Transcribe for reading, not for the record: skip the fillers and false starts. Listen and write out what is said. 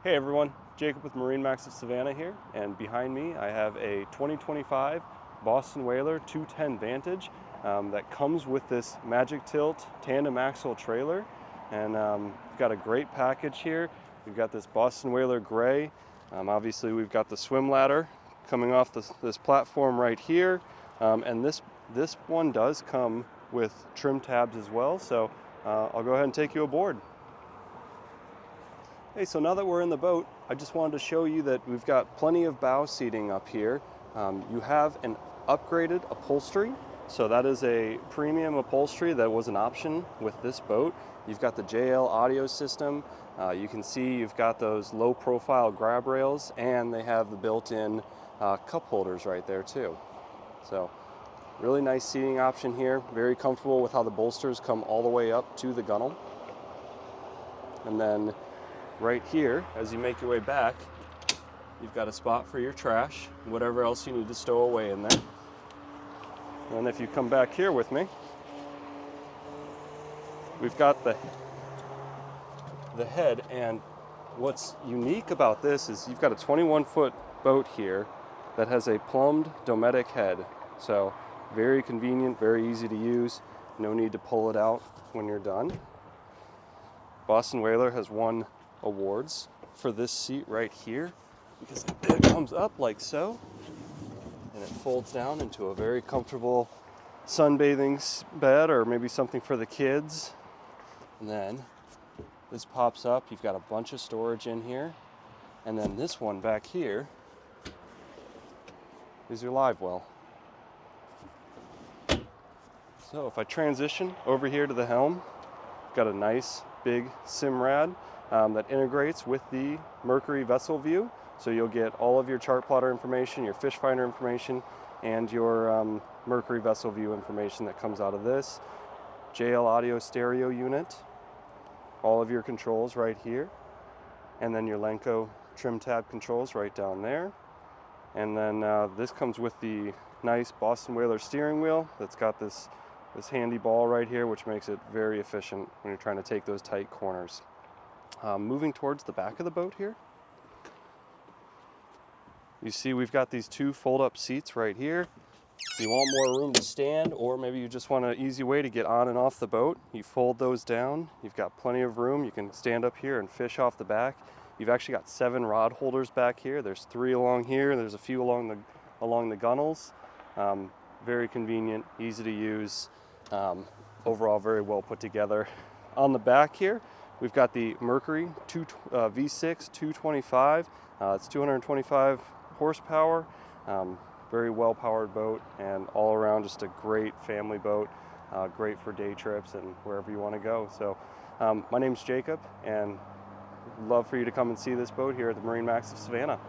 Hey everyone, Jacob with MarineMax Savannah here, and behind me I have a 2025 Boston Whaler 210 Vantage that comes with this Magic Tilt tandem axle trailer, and we've got a great package here. We've got this Boston Whaler gray. Obviously we've got the swim ladder coming off this platform right here, and this one does come with trim tabs as well, so I'll go ahead and take you aboard. Hey, so now that we're in the boat, I just wanted to show you that we've got plenty of bow seating up here. You have an upgraded upholstery, so that is a premium upholstery that was an option with this boat. You've got the JL audio system. You can see you've got those low profile grab rails, and they have the built-in cup holders right there too. So really nice seating option here. Very comfortable with how the bolsters come all the way up to the gunnel. And then right here, as you make your way back, you've got a spot for your trash, whatever else you need to stow away in there. And if you come back here with me, we've got the head, and what's unique about this is you've got a 21-foot boat here that has a plumbed Dometic head. So very convenient, very easy to use. No need to pull it out when you're done. Boston Whaler has won awards for this seat right here because it comes up like so, and it folds down into a very comfortable sunbathing bed, or maybe something for the kids. And then this pops up. You've got a bunch of storage in here, and then this one back here is your live well. So if I transition over here to the helm, got a nice big Simrad that integrates with the Mercury vessel view. So you'll get all of your chart plotter information, your fish finder information, and your Mercury vessel view information that comes out of this. JL audio stereo unit, all of your controls right here, and then your Lenco trim tab controls right down there. And then this comes with the nice Boston Whaler steering wheel that's got this handy ball right here, which makes it very efficient when you're trying to take those tight corners. Moving towards the back of the boat here, you see we've got these two fold-up seats right here. If you want more room to stand, or maybe you just want an easy way to get on and off the boat, you fold those down. You've got plenty of room. You can stand up here and fish off the back. You've actually got 7 rod holders back here. There's 3 along here. There's a few along the gunnels. Very convenient, easy to use. Overall, very well put together. On the back here, we've got the Mercury V6 225. It's 225 horsepower. Very well powered boat, and all around just a great family boat. Great for day trips and wherever you want to go. So my name's Jacob, and I'd love for you to come and see this boat here at the MarineMax of Savannah.